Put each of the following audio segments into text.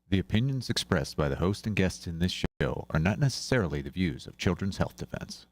The opinions expressed by the host and guests in this show are not necessarily the views of Children's Health Defense.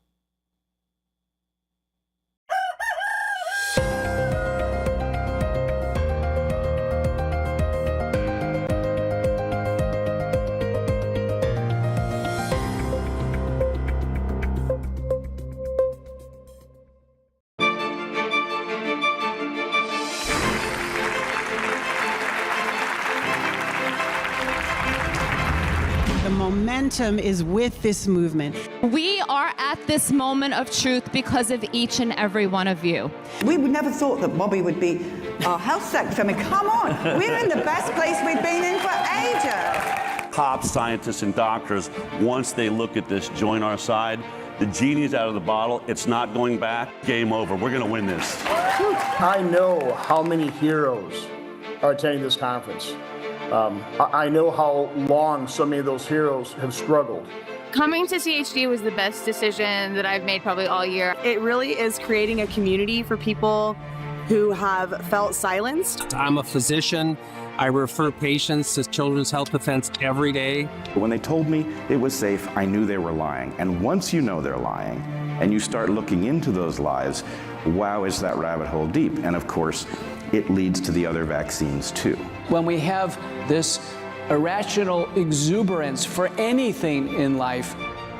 The momentum is with this movement. We are at this moment of truth because of each and every one of you. We would never thought that Bobby would be our health secretary. I mean, come on, we're in the best place we've been in for ages. Top scientists and doctors, once they look at this, join our side. The genie's out of the bottle. It's not going back. Game over. We're going to win this. I know how many heroes are attending this conference. I know how long so many of those heroes have struggled. Coming to CHD was the best decision that I've made probably all year. It really is creating a community for people who have felt silenced. I'm a physician. I refer patients to Children's Health Defense every day. When they told me it was safe, I knew they were lying. And once you know they're lying and you start looking into those lies, wow, is that rabbit hole deep. And of course, it leads to the other vaccines too. When we have this irrational exuberance for anything in life,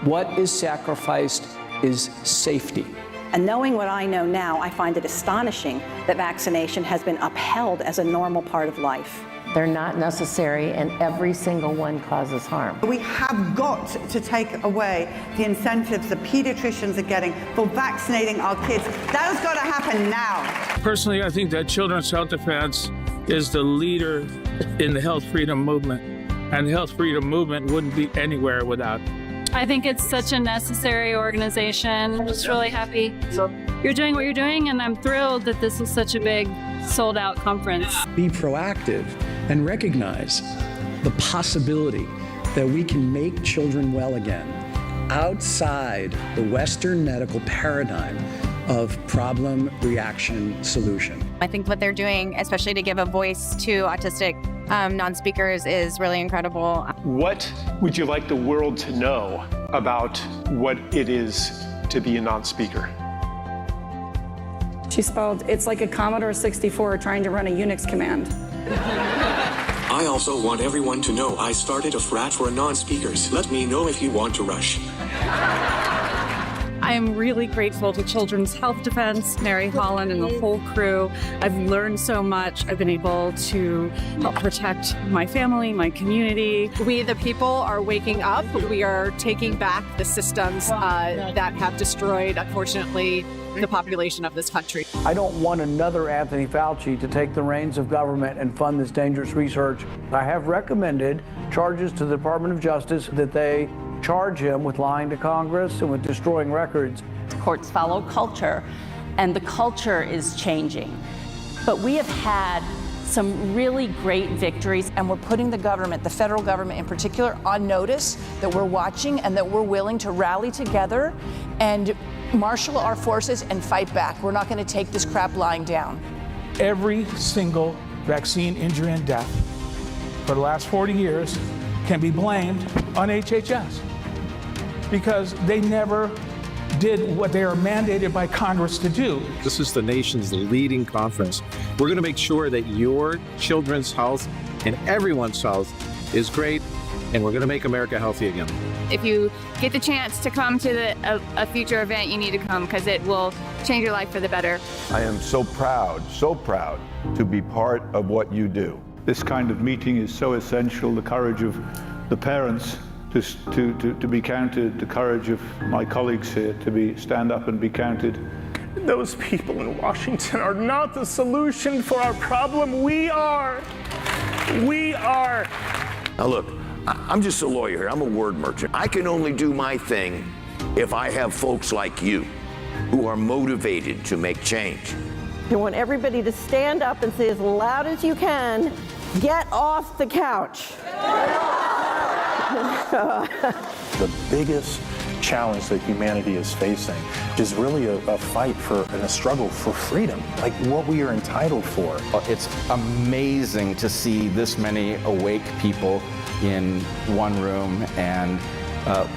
what is sacrificed is safety. And knowing what I know now, I find it astonishing that vaccination has been upheld as a normal part of life. They're not necessary, and every single one causes harm. We have got to take away the incentives the pediatricians are getting for vaccinating our kids. That has got to happen now. Personally, I think that Children's Health Defense is the leader in the health freedom movement, and the health freedom movement wouldn't be anywhere without it. I think it's such a necessary organization. I'm just really happy you're doing what you're doing, and I'm thrilled that this is such a big sold-out conference. Be proactive and recognize the possibility that we can make children well again outside the Western medical paradigm of problem, reaction, solution. I think what they're doing, especially to give a voice to autistic non-speakers, is really incredible. What would you like the world to know about what it is to be a non-speaker? She spelled, it's like a Commodore 64 trying to run a Unix command. I also want everyone to know I started a frat for non-speakers. Let me know if you want to rush. I'm really grateful to Children's Health Defense, Mary Holland, and the whole crew. I've learned so much. I've been able to help protect my family, my community. We, the people, are waking up. We are taking back the systems that have destroyed, unfortunately, the population of this country. I don't want another Anthony Fauci to take the reins of government and fund this dangerous research. I have recommended charges to the Department of Justice that they charge him with lying to Congress and with destroying records. Courts follow culture, and the culture is changing. But we have had some really great victories, and we're putting the government, the federal government in particular, on notice that we're watching and that we're willing to rally together and marshal our forces and fight back. We're not going to take this crap lying down. Every single vaccine injury and death for the last 40 years can be blamed on HHS because they never did what they are mandated by Congress to do. This is the nation's leading conference. We're going to make sure that your children's health and everyone's health is great, and we're going to make America healthy again. If you get the chance to come to a future event, you need to come because it will change your life for the better. I am so proud to be part of what you do. This kind of meeting is so essential. The courage of the parents to be counted, the courage of my colleagues here to stand up and be counted. Those people in Washington are not the solution for our problem. We are. We are. Now look, I'm just a lawyer here. I'm a word merchant. I can only do my thing if I have folks like you who are motivated to make change. I want everybody to stand up and say as loud as you can, get off the couch. The biggest challenge that humanity is facing, which is really a fight for and a struggle for freedom, like what we are entitled for. It's amazing to see this many awake people in one room, and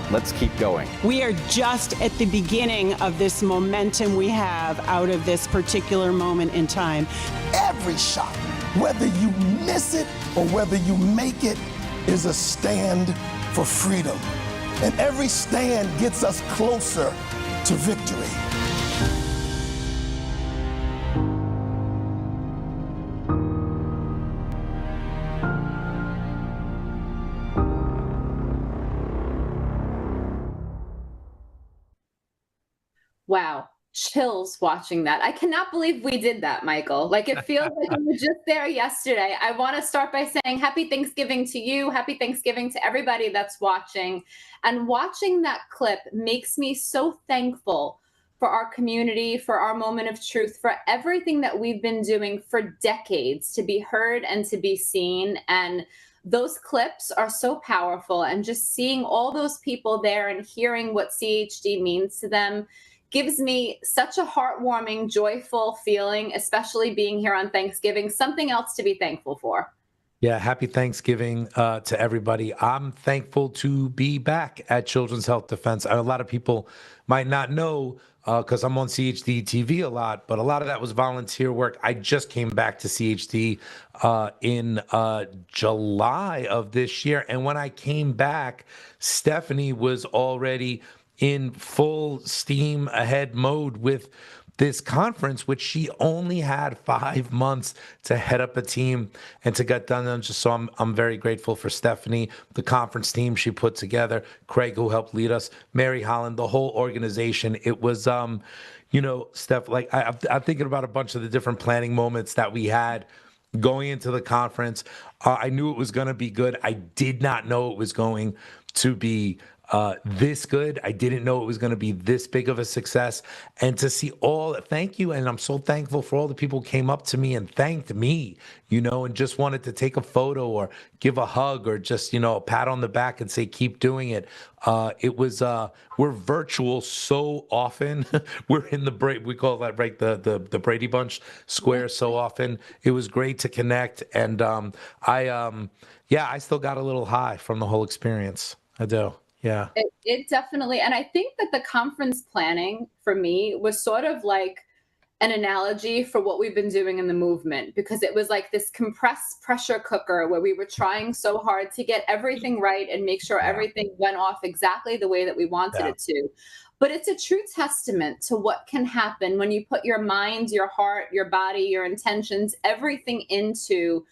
let's keep going. We are just at the beginning of this momentum we have out of this particular moment in time. Every shot, whether you miss it or whether you make it, is a stand for freedom. And every stand gets us closer to victory. Wow. Chills watching that. I cannot believe we did that, Michael. Like, it feels like we were just there yesterday. I want to start by saying happy Thanksgiving to you. Happy Thanksgiving to everybody that's watching. And watching that clip makes me so thankful for our community, for our moment of truth, for everything that we've been doing for decades to be heard and to be seen. And those clips are so powerful. And just seeing all those people there and hearing what CHD means to them gives me such a heartwarming, joyful feeling, especially being here on Thanksgiving, something else to be thankful for. Yeah, happy Thanksgiving to everybody. I'm thankful to be back at Children's Health Defense. A lot of people might not know because I'm on CHD TV a lot, but a lot of that was volunteer work. I just came back to CHD in July of this year. And when I came back, Stephanie was already in full steam ahead mode with this conference, which she only had 5 months to head up a team and to get done. So I'm very grateful for Stephanie, the conference team she put together, Craig, who helped lead us, Mary Holland, the whole organization. It was, Steph, like I'm thinking about a bunch of the different planning moments that we had going into the conference. I knew it was going to be good. I did not know it was going to be this good. I didn't know it was going to be this big of a success. And to see thank you. And I'm so thankful for all the people who came up to me and thanked me, and just wanted to take a photo or give a hug or just, a pat on the back and say, keep doing it. It was, we're virtual so often. We're in we call that, right, the Brady Bunch square so often. It was great to connect. And I still got a little high from the whole experience. I do. Yeah. It definitely, and I think that the conference planning for me was sort of like an analogy for what we've been doing in the movement, because it was like this compressed pressure cooker where we were trying so hard to get everything right and make sure everything went off exactly the way that we wanted it to. But it's a true testament to what can happen when you put your mind, your heart, your body, your intentions, everything into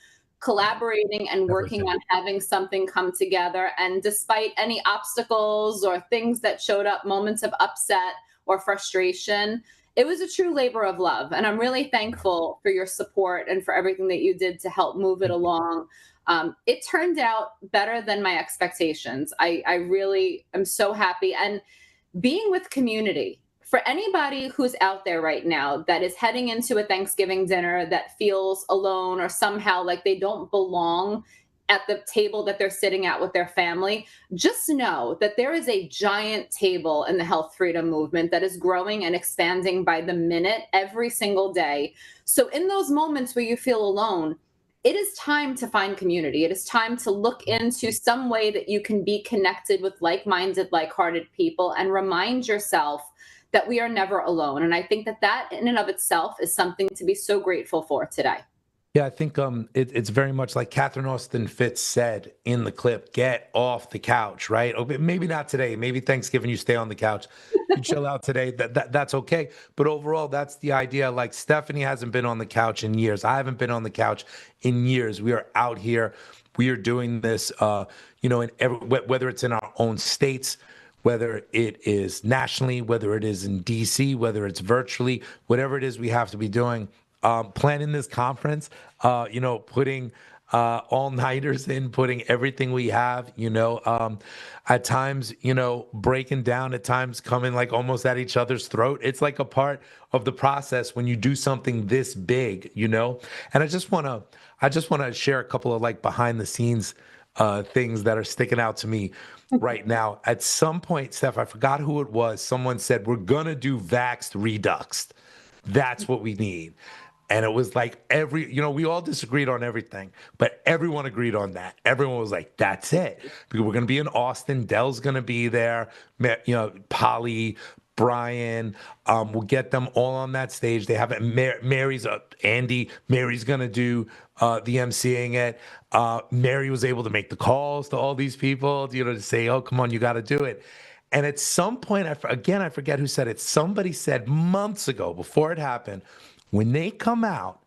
collaborating and working on having something come together. And despite any obstacles or things that showed up, moments of upset or frustration, it was a true labor of love. And I'm really thankful for your support and for everything that you did to help move it along. It turned out better than my expectations. I really am so happy. And being with community, for anybody who's out there right now that is heading into a Thanksgiving dinner that feels alone or somehow like they don't belong at the table that they're sitting at with their family, just know that there is a giant table in the health freedom movement that is growing and expanding by the minute every single day. So in those moments where you feel alone, it is time to find community. It is time to look into some way that you can be connected with like-minded, like-hearted people and remind yourself that we are never alone. And I think that in and of itself is something to be so grateful for today. Yeah, I think it's very much like Catherine Austin Fitts said in the clip, get off the couch, right? Maybe not today. Maybe Thanksgiving you stay on the couch. You chill out today. That's okay. But overall, that's the idea. Like Stephanie hasn't been on the couch in years. I haven't been on the couch in years. We are out here. We are doing this, whether it's in our own states, whether it is nationally, whether it is in DC, whether it's virtually, whatever it is we have to be doing. Planning this conference, putting all-nighters in, putting everything we have, at times, breaking down, at times coming like almost at each other's throat. It's like a part of the process when you do something this big, And I just want to share a couple of like behind the scenes things that are sticking out to me right now. At some point, Steph, I forgot who it was. Someone said, we're going to do Vaxxed Reduxed. That's what we need. And it was like we all disagreed on everything, but everyone agreed on that. Everyone was like, that's it. Because we're going to be in Austin. Dell's going to be there. Polly, Brian, we'll get them all on that stage. They have it. Mary's Andy. Mary's going to do the emceeing it. Mary was able to make the calls to all these people, to say, oh, come on, you got to do it. And at some point, I forget who said it. Somebody said months ago, before it happened, when they come out,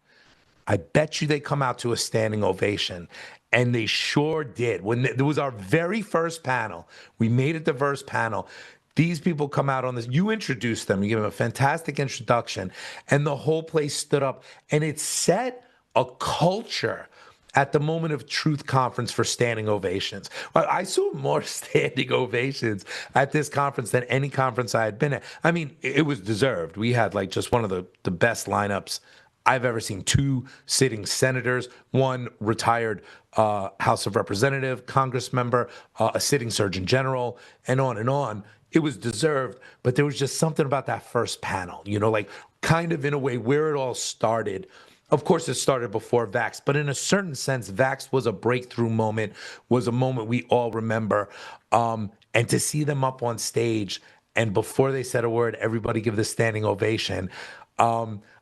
I bet you they come out to a standing ovation. And they sure did. When it was our very first panel, we made it the first panel. These people come out on this. You introduced them. You give them a fantastic introduction. And the whole place stood up. And it set a culture at the Moment of Truth conference for standing ovations. Well, I saw more standing ovations at this conference than any conference I had been at. I mean, it was deserved. We had like just one of the best lineups I've ever seen. 2 sitting senators, 1 retired House of Representative, Congress member, a sitting Surgeon General, and on and on. It was deserved, but there was just something about that first panel, like kind of in a way where it all started. Of course, it started before Vax, but in a certain sense, Vax was a breakthrough moment, was a moment we all remember. And to see them up on stage and before they said a word, everybody give the standing ovation.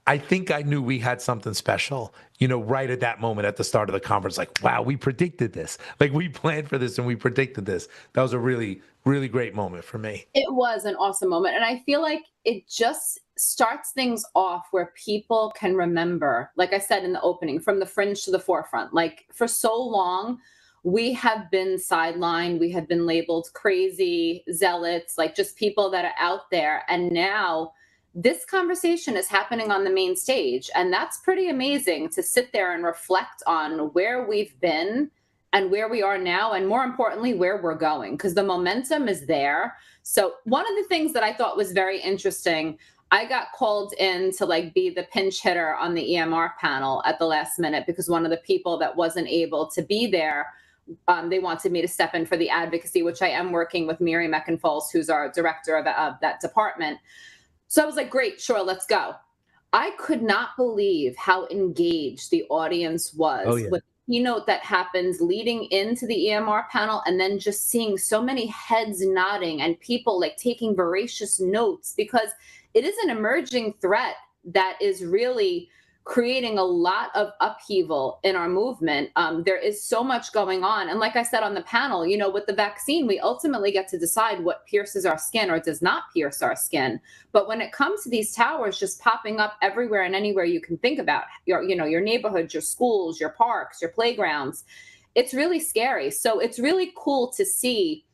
I think I knew we had something special, right at that moment at the start of the conference. Like, wow, we predicted this. Like, we planned for this and we predicted this. That was a really, really great moment for me. It was an awesome moment. And I feel like it just starts things off where people can remember, like I said in the opening, from the fringe to the forefront. Like, for so long, we have been sidelined. We have been labeled crazy, zealots, like just people that are out there. And now this conversation is happening on the main stage. And that's pretty amazing to sit there and reflect on where we've been and where we are now, and more importantly, where we're going, because the momentum is there. So one of the things that I thought was very interesting, I got called in to be the pinch hitter on the EMR panel at the last minute because one of the people that wasn't able to be there, they wanted me to step in for the advocacy, which I am working with Miri Meckenfalls, who's our director of that department. So I was like, great, sure, let's go. I could not believe how engaged the audience was with the keynote that happens leading into the EMR panel, and then just seeing so many heads nodding and people taking voracious notes, because it is an emerging threat that is really creating a lot of upheaval in our movement. There is so much going on. And like I said on the panel, with the vaccine, we ultimately get to decide what pierces our skin or does not pierce our skin. But when it comes to these towers just popping up everywhere and anywhere you can think about, your neighborhoods, your schools, your parks, your playgrounds, it's really scary. So it's really cool to see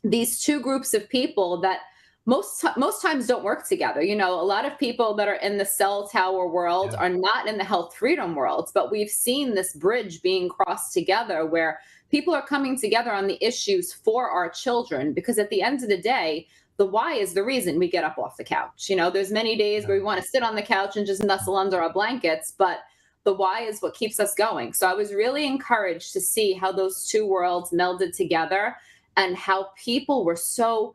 these 2 groups of people that most times don't work together. A lot of people that are in the cell tower world are not in the health freedom world, but we've seen this bridge being crossed together where people are coming together on the issues for our children, because at the end of the day, the why is the reason we get up off the couch. There's many days where we want to sit on the couch and just nestle under our blankets, but the why is what keeps us going. So I was really encouraged to see how those 2 worlds melded together and how people were so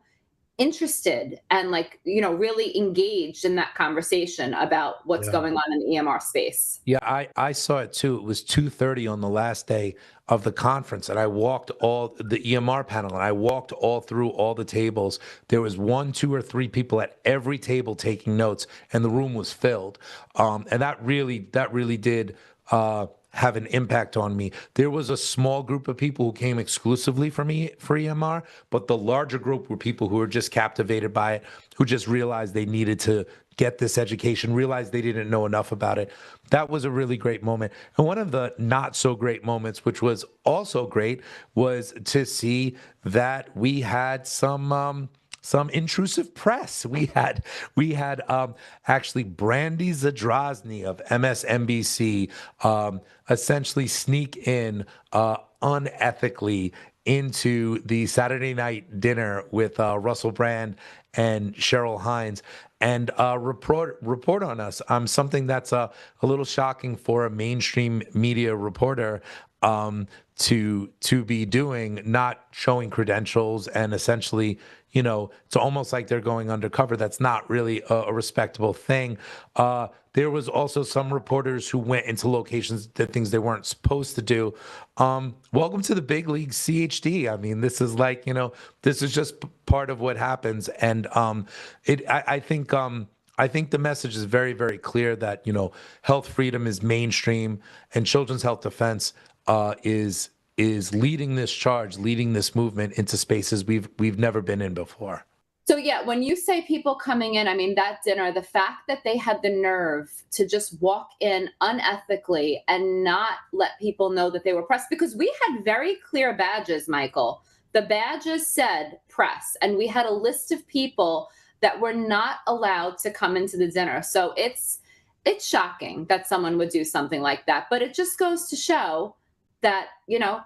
interested and really engaged in that conversation about what's going on in the EMR space. Yeah, I saw it too. It was 2:30 on the last day of the conference, and I walked all the EMR panel, and I walked all through all the tables. There was 1, 2, or 3 people at every table taking notes, and the room was filled. And that really did have an impact on me. There was a small group of people who came exclusively for EMR, but the larger group were people who were just captivated by it, who just realized they needed to get this education, realized they didn't know enough about it. That was a really great moment. And one of the not so great moments, which was also great, was to see that we had some intrusive press. We had actually Brandy Zadrozny of MSNBC essentially sneak in unethically into the Saturday night dinner with Russell Brand and Cheryl Hines and report on us. Something that's a little shocking for a mainstream media reporter. to be doing, not showing credentials, and essentially, it's almost like they're going undercover. That's not really a respectable thing. There was also some reporters who went into locations, did things they weren't supposed to do. Welcome to the big league, CHD. I mean, this is like, this is just part of what happens. And I think the message is very, very clear that, health freedom is mainstream, and Children's Health Defense is leading this charge, leading this movement into spaces we've never been in before. So yeah, when you say people coming in, I mean, that dinner, the fact that they had the nerve to just walk in unethically and not let people know that they were press, because we had very clear badges, Michael. The badges said press, and we had a list of people that were not allowed to come into the dinner. So it's shocking that someone would do something like that, but it just goes to show that,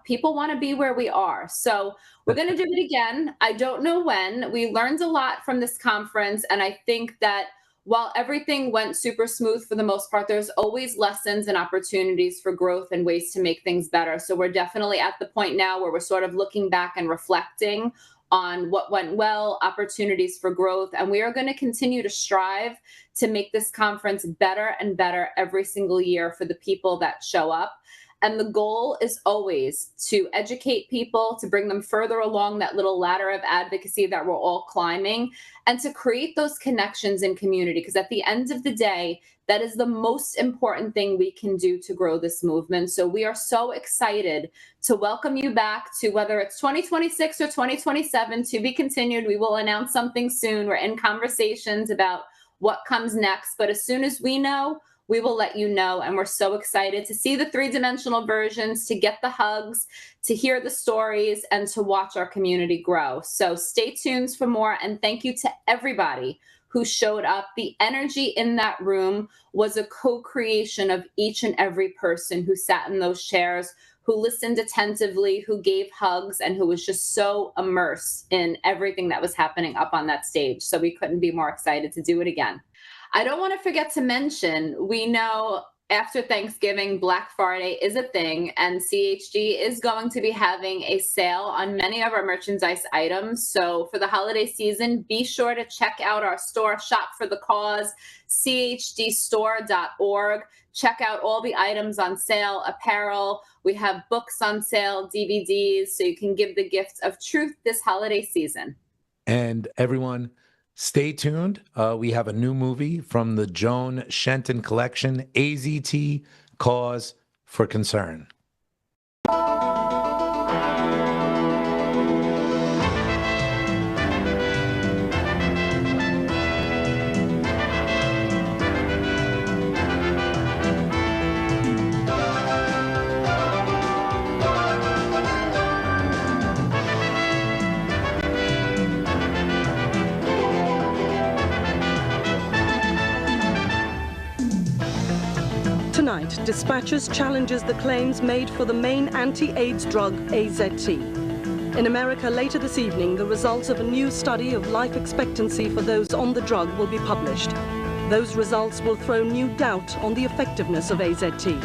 people want to be where we are. So we're going to do it again. I don't know when. We learned a lot from this conference. And I think that while everything went super smooth for the most part, there's always lessons and opportunities for growth and ways to make things better. So we're definitely at the point now where we're sort of looking back and reflecting on what went well, opportunities for growth. And we are going to continue to strive to make this conference better and better every single year for the people that show up. And the goal is always to educate people, to bring them further along that little ladder of advocacy that we're all climbing, and to create those connections in community. Because at the end of the day, that is the most important thing we can do to grow this movement. So we are so excited to welcome you back to, whether it's 2026 or 2027, to be continued. We will announce something soon. We're in conversations about what comes next. But as soon as we know, we will let you know. And we're so excited to see the three-dimensional versions, to get the hugs, to hear the stories, and to watch our community grow. So stay tuned for more. And thank you to everybody who showed up. The energy in that room was a co-creation of each and every person who sat in those chairs, who listened attentively, who gave hugs, and who was just so immersed in everything that was happening up on that stage. So we couldn't be more excited to do it again. I don't want to forget to mention, we know after Thanksgiving, Black Friday is a thing, and CHD is going to be having a sale on many of our merchandise items. So for the holiday season, be sure to check out our store, Shop for the Cause, chdstore.org. Check out all the items on sale, apparel. We have books on sale, DVDs, so you can give the gift of truth this holiday season. And everyone, stay tuned. We have a new movie from the Joan Shenton collection, AZT, Cause for Concern. Tonight, Dispatches challenges the claims made for the main anti-AIDS drug, AZT. In America later this evening, the results of a new study of life expectancy for those on the drug will be published. Those results will throw new doubt on the effectiveness of AZT.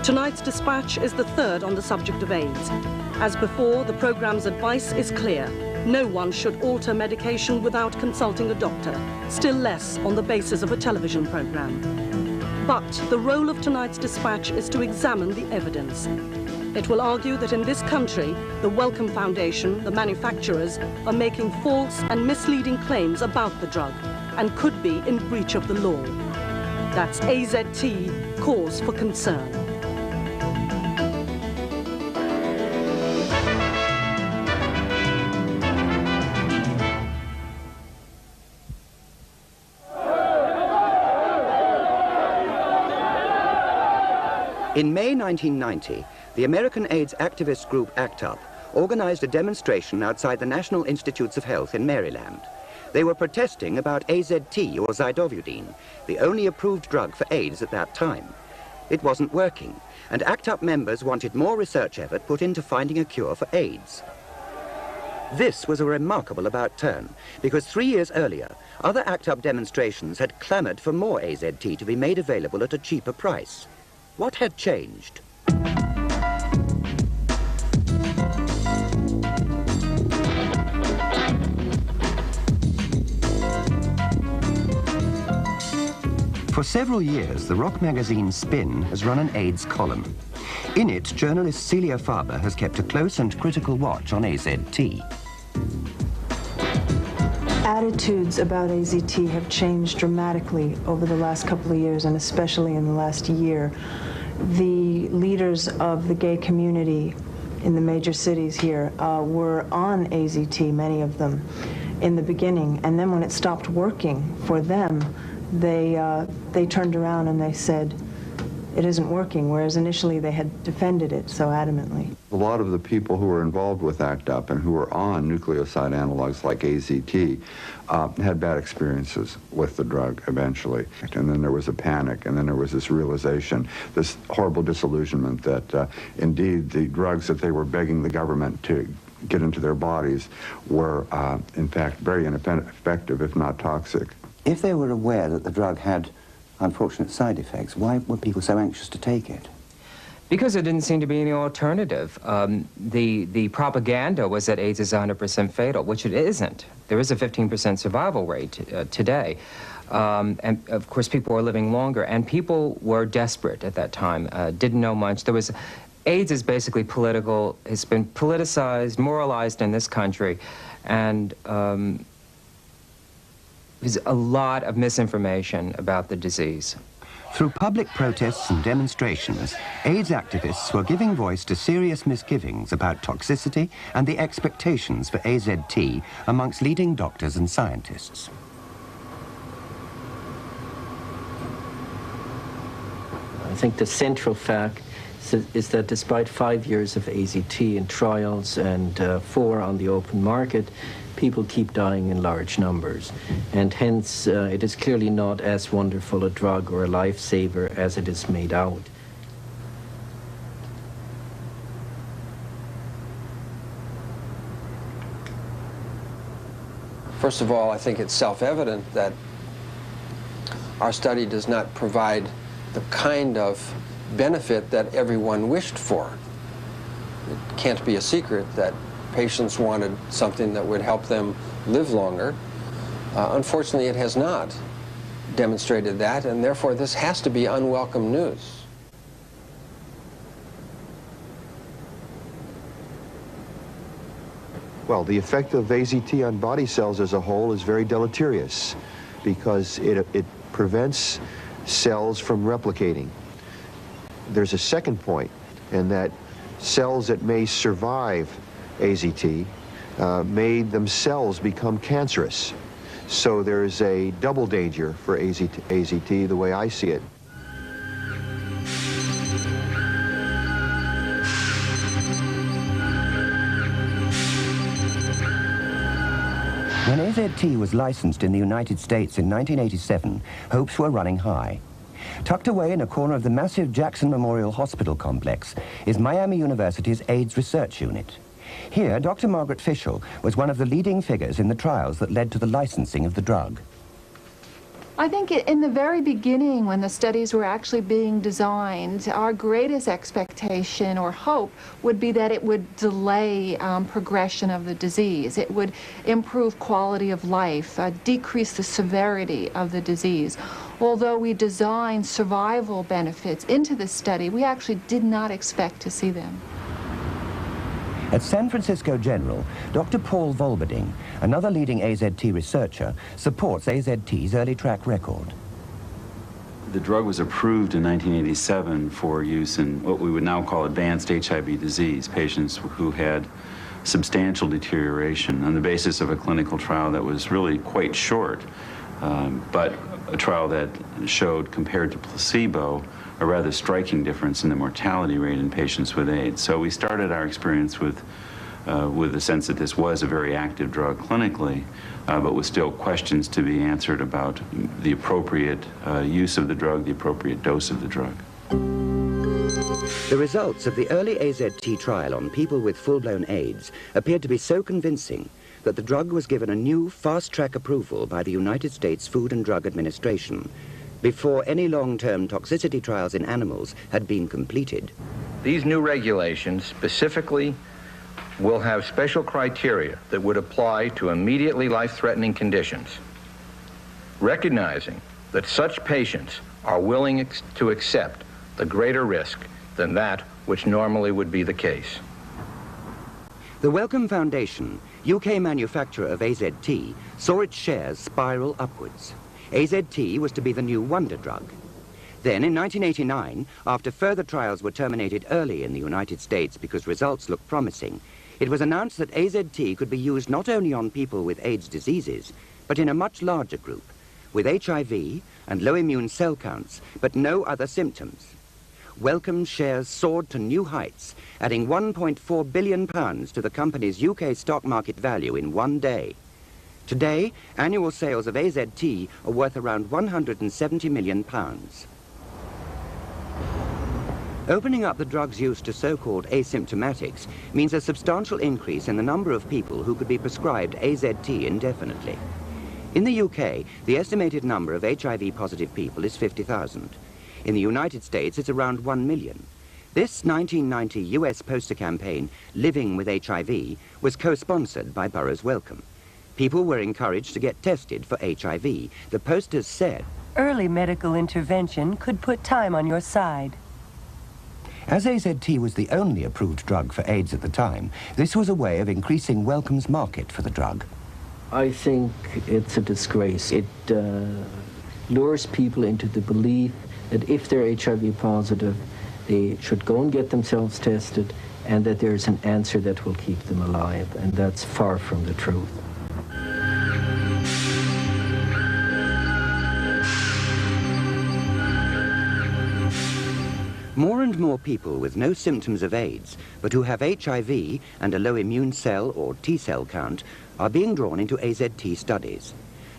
Tonight's Dispatch is the third on the subject of AIDS. As before, the program's advice is clear. No one should alter medication without consulting a doctor, still less on the basis of a television program. But the role of tonight's Dispatch is to examine the evidence. It will argue that in this country, the Wellcome Foundation, the manufacturers, are making false and misleading claims about the drug and could be in breach of the law. That's AZT, Cause for Concern. In May 1990, the American AIDS activist group ACT UP organized a demonstration outside the National Institutes of Health in Maryland. They were protesting about AZT, or zidovudine, the only approved drug for AIDS at that time. It wasn't working, and ACT UP members wanted more research effort put into finding a cure for AIDS. This was a remarkable about-turn, because 3 years earlier, other ACT UP demonstrations had clamored for more AZT to be made available at a cheaper price. What had changed? For several years, the rock magazine Spin has run an AIDS column. In it, journalist Celia Farber has kept a close and critical watch on AZT. Attitudes about AZT have changed dramatically over the last couple of years, and especially in the last year. The leaders of the gay community in the major cities here were on AZT, many of them, in the beginning, and then when it stopped working for them, they turned around and they said, it isn't working, whereas initially they had defended it so adamantly. A lot of the people who were involved with ACT UP and who were on nucleoside analogs like AZT had bad experiences with the drug eventually. And then there was a panic, and then there was this realization, this horrible disillusionment that indeed the drugs that they were begging the government to get into their bodies were in fact very ineffective, if not toxic. If they were aware that the drug had unfortunate side effects, why were people so anxious to take it? Because there didn't seem to be any alternative. The propaganda was that AIDS is 100% fatal, which it isn't. There is a 15% survival rate today. And of course, people were living longer, and people were desperate at that time, didn't know much. AIDS is basically political. It's been politicized, moralized in this country, and there's a lot of misinformation about the disease. Through public protests and demonstrations, AIDS activists were giving voice to serious misgivings about toxicity and the expectations for AZT amongst leading doctors and scientists. I think the central fact is that despite 5 years of AZT in trials and 4 on the open market, people keep dying in large numbers, and hence it is clearly not as wonderful a drug or a lifesaver as it is made out. First of all, I think it's self-evident that our study does not provide the kind of benefit that everyone wished for. It can't be a secret that patients wanted something that would help them live longer. Unfortunately, it has not demonstrated that, and therefore this has to be unwelcome news. Well, the effect of AZT on body cells as a whole is very deleterious because it prevents cells from replicating. There's a second point, in that cells that may survive AZT may themselves become cancerous. So there's a double danger for AZT the way I see it. When AZT was licensed in the United States in 1987, hopes were running high. Tucked away in a corner of the massive Jackson Memorial Hospital complex is Miami University's AIDS Research Unit. Here, Dr. Margaret Fischel was one of the leading figures in the trials that led to the licensing of the drug. I think in the very beginning, when the studies were actually being designed, our greatest expectation or hope would be that it would delay progression of the disease. It would improve quality of life, decrease the severity of the disease. Although we designed survival benefits into the study, we actually did not expect to see them. At San Francisco General, Dr. Paul Volberding, another leading AZT researcher, supports AZT's early track record. The drug was approved in 1987 for use in what we would now call advanced HIV disease, patients who had substantial deterioration on the basis of a clinical trial that was really quite short, but a trial that showed, compared to placebo, a rather striking difference in the mortality rate in patients with AIDS. So we started our experience with the sense that this was a very active drug clinically, but with still questions to be answered about the appropriate use of the drug, the appropriate dose of the drug. The results of the early AZT trial on people with full-blown AIDS appeared to be so convincing that the drug was given a new fast-track approval by the United States Food and Drug Administration before any long-term toxicity trials in animals had been completed. These new regulations specifically will have special criteria that would apply to immediately life-threatening conditions, recognizing that such patients are willing to accept the greater risk than that which normally would be the case. The Wellcome Foundation, UK manufacturer of AZT, saw its shares spiral upwards. AZT was to be the new wonder drug. Then, in 1989, after further trials were terminated early in the United States because results looked promising, it was announced that AZT could be used not only on people with AIDS diseases, but in a much larger group, with HIV and low immune cell counts, but no other symptoms. Wellcome's shares soared to new heights, adding £1.4 billion to the company's UK stock market value in one day. Today, annual sales of AZT are worth around £170 million. Opening up the drug's use to so-called asymptomatics means a substantial increase in the number of people who could be prescribed AZT indefinitely. In the UK, the estimated number of HIV-positive people is 50,000. In the United States, it's around 1 million. This 1990 US poster campaign, Living with HIV, was co-sponsored by Burroughs Wellcome. People were encouraged to get tested for HIV. The posters said, "Early medical intervention could put time on your side." as AZT was the only approved drug for AIDS at the time, this was a way of increasing Wellcome's market for the drug. I think it's a disgrace. It lures people into the belief that if they're HIV positive, they should go and get themselves tested, and that there's an answer that will keep them alive, and that's far from the truth. More and more people with no symptoms of AIDS, but who have HIV and a low immune cell or T-cell count, are being drawn into AZT studies.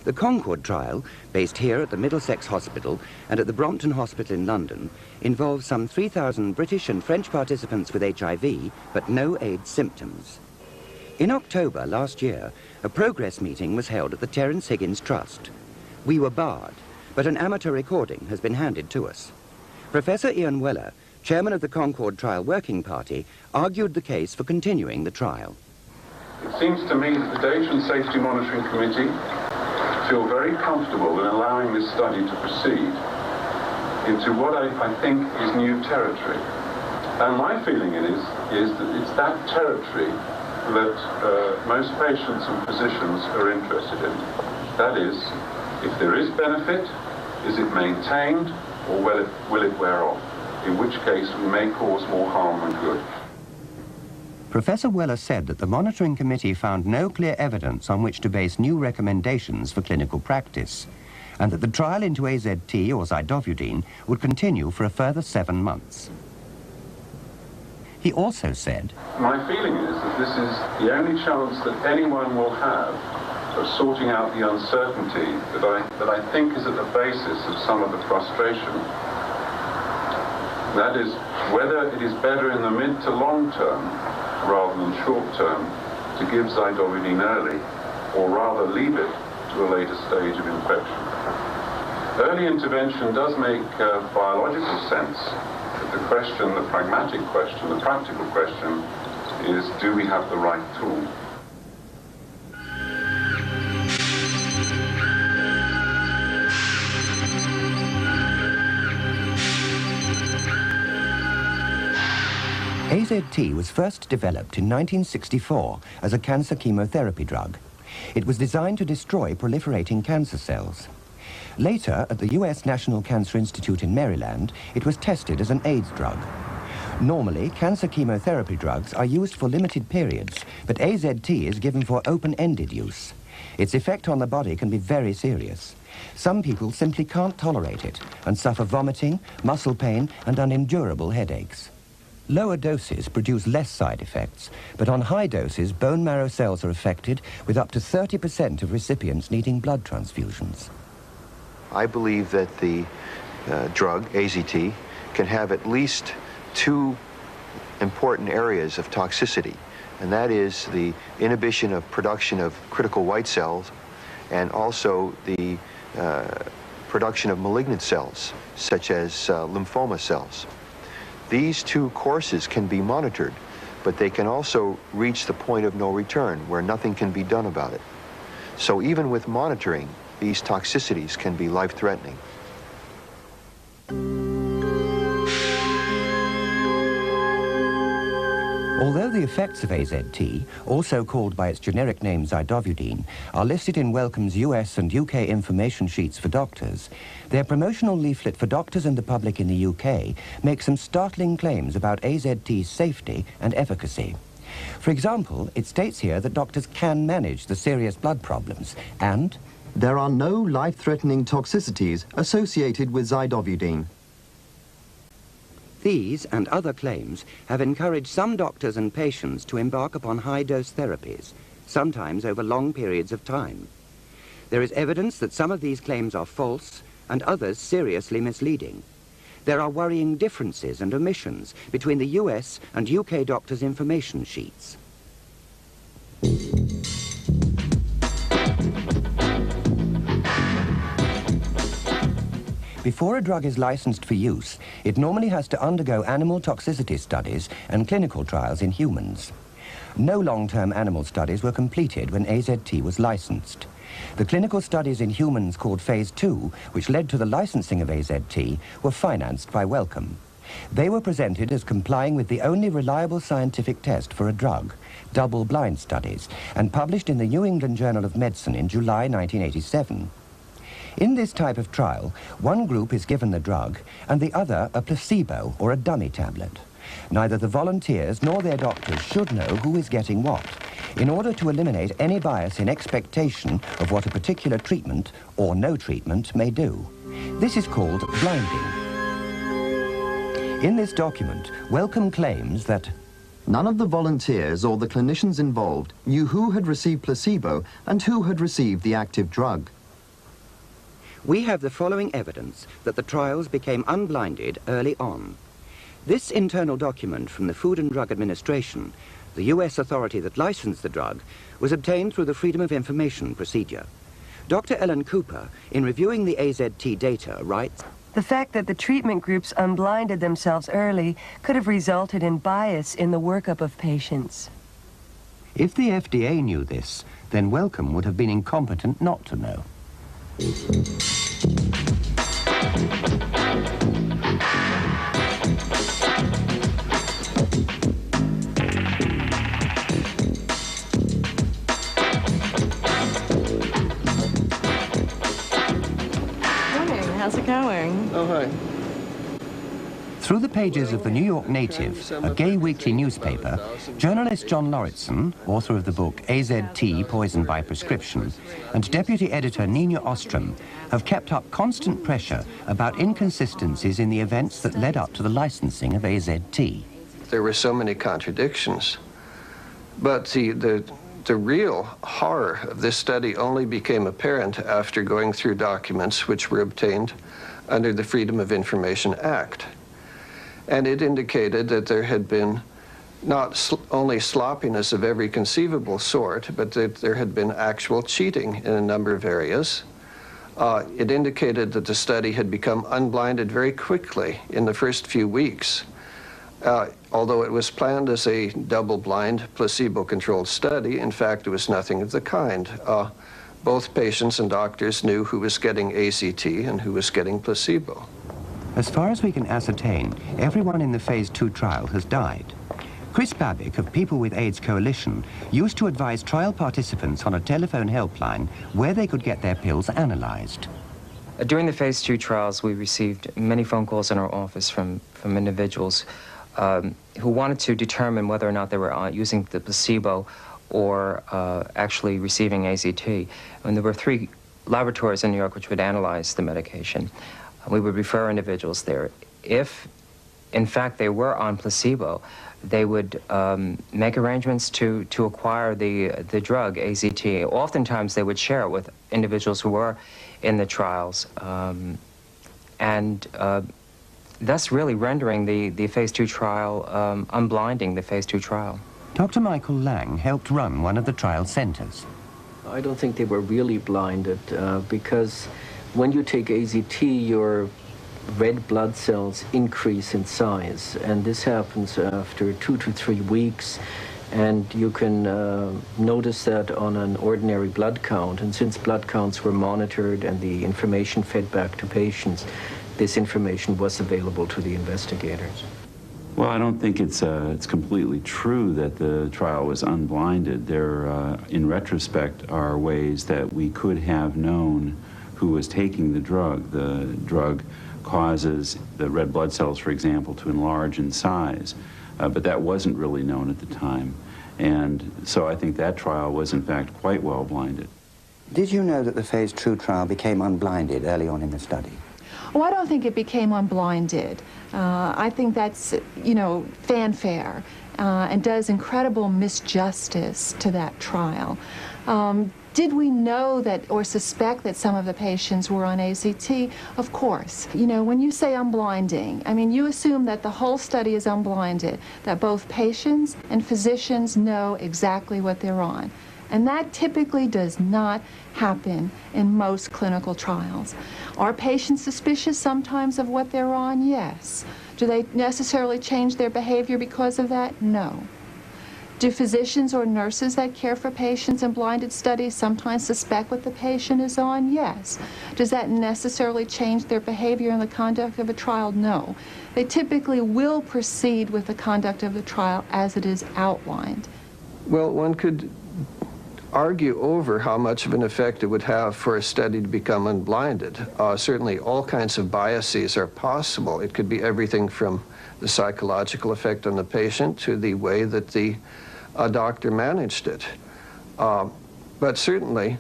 The Concord trial, based here at the Middlesex Hospital and at the Brompton Hospital in London, involves some 3,000 British and French participants with HIV, but no AIDS symptoms. In October last year, a progress meeting was held at the Terence Higgins Trust. We were barred, but an amateur recording has been handed to us. Professor Ian Weller, chairman of the Concord Trial Working Party, argued the case for continuing the trial. It seems to me that the Data and Safety Monitoring Committee feel very comfortable in allowing this study to proceed into what I think is new territory. And my feeling is that it's that territory that most patients and physicians are interested in. That is, if there is benefit, is it maintained, or will it wear off? In which case we may cause more harm than good. Professor Weller said that the monitoring committee found no clear evidence on which to base new recommendations for clinical practice, and that the trial into AZT or zidovudine would continue for a further 7 months. He also said, my feeling is that this is the only chance that anyone will have of sorting out the uncertainty that I think is at the basis of some of the frustration. That is, whether it is better in the mid to long term, rather than short term, to give zidovudine early, or rather leave it to a later stage of infection. Early intervention does make biological sense, but the question, the pragmatic question, the practical question is, do we have the right tool? AZT was first developed in 1964 as a cancer chemotherapy drug. It was designed to destroy proliferating cancer cells. Later, at the US National Cancer Institute in Maryland, it was tested as an AIDS drug. Normally, cancer chemotherapy drugs are used for limited periods, but AZT is given for open-ended use. Its effect on the body can be very serious. Some people simply can't tolerate it and suffer vomiting, muscle pain, and unendurable headaches. Lower doses produce less side effects, but on high doses, bone marrow cells are affected, with up to 30% of recipients needing blood transfusions. I believe that the drug, AZT, can have at least 2 important areas of toxicity, and that is the inhibition of production of critical white cells and also the production of malignant cells, such as lymphoma cells. These 2 courses can be monitored, but they can also reach the point of no return where nothing can be done about it. So even with monitoring, these toxicities can be life-threatening. Although the effects of AZT, also called by its generic name zidovudine, are listed in Wellcome's US and UK information sheets for doctors, their promotional leaflet for doctors and the public in the UK makes some startling claims about AZT's safety and efficacy. For example, it states here that doctors can manage the serious blood problems and there are no life-threatening toxicities associated with zidovudine. These and other claims have encouraged some doctors and patients to embark upon high-dose therapies, sometimes over long periods of time. There is evidence that some of these claims are false and others seriously misleading. There are worrying differences and omissions between the US and UK doctors' information sheets. Before a drug is licensed for use, it normally has to undergo animal toxicity studies and clinical trials in humans. No long-term animal studies were completed when AZT was licensed. The clinical studies in humans called Phase 2, which led to the licensing of AZT, were financed by Wellcome. They were presented as complying with the only reliable scientific test for a drug, double-blind studies, and published in the New England Journal of Medicine in July 1987. In this type of trial, one group is given the drug and the other a placebo or a dummy tablet. Neither the volunteers nor their doctors should know who is getting what, in order to eliminate any bias in expectation of what a particular treatment or no treatment may do. This is called blinding. In this document, Wellcome claims that none of the volunteers or the clinicians involved knew who had received placebo and who had received the active drug. We have the following evidence that the trials became unblinded early on. This internal document from the Food and Drug Administration, the US authority that licensed the drug, was obtained through the Freedom of Information procedure. Dr. Ellen Cooper, in reviewing the AZT data, writes, "The fact that the treatment groups unblinded themselves early could have resulted in bias in the workup of patients." If the FDA knew this, then Wellcome would have been incompetent not to know. How's it going? Oh, hi. Through the pages of the New York Native, a gay weekly newspaper, journalist John Lauritsen, author of the book AZT, Poison by Prescription, and deputy editor Nina Ostrom have kept up constant pressure about inconsistencies in the events that led up to the licensing of AZT. There were so many contradictions. But the real horror of this study only became apparent after going through documents which were obtained under the Freedom of Information Act. And it indicated that there had been not only sloppiness of every conceivable sort, but that there had been actual cheating in a number of areas. It indicated that the study had become unblinded very quickly in the first few weeks. Although it was planned as a double-blind, placebo-controlled study, in fact, it was nothing of the kind. Both patients and doctors knew who was getting AZT and who was getting placebo. As far as we can ascertain, everyone in the Phase 2 trial has died. Chris Babick of People with AIDS Coalition used to advise trial participants on a telephone helpline where they could get their pills analyzed. During the Phase 2 trials, we received many phone calls in our office from individuals who wanted to determine whether or not they were using the placebo or actually receiving AZT. And there were 3 laboratories in New York which would analyze the medication. We would refer individuals there. If, in fact, they were on placebo, they would make arrangements to acquire the drug, AZT. Oftentimes, they would share it with individuals who were in the trials, and thus really rendering the Phase 2 trial, unblinding the Phase 2 trial. Dr. Michael Lang helped run one of the trial centers. I don't think they were really blinded because when you take AZT, your red blood cells increase in size, and this happens after 2 to 3 weeks. And you can notice that on an ordinary blood count. And since blood counts were monitored and the information fed back to patients, this information was available to the investigators. Well, I don't think it's completely true that the trial was unblinded. There, in retrospect, are ways that we could have known who was taking the drug. The drug causes the red blood cells, for example, to enlarge in size, but that wasn't really known at the time. And so I think that trial was, in fact, quite well blinded. Did you know that the phase 2 trial became unblinded early on in the study? Oh, I don't think it became unblinded. I think that's, fanfare and does incredible misjustice to that trial. Did we know that or suspect that some of the patients were on AZT? Of course. When you say unblinding, I mean, you assume that the whole study is unblinded, that both patients and physicians know exactly what they're on. And that typically does not happen in most clinical trials. Are patients suspicious sometimes of what they're on? Yes. Do they necessarily change their behavior because of that? No. Do physicians or nurses that care for patients in blinded studies sometimes suspect what the patient is on? Yes. Does that necessarily change their behavior in the conduct of a trial? No. They typically will proceed with the conduct of the trial as it is outlined. Well, one could argue over how much of an effect it would have for a study to become unblinded. Certainly all kinds of biases are possible. It could be everything from the psychological effect on the patient to the way that the doctor managed it. But certainly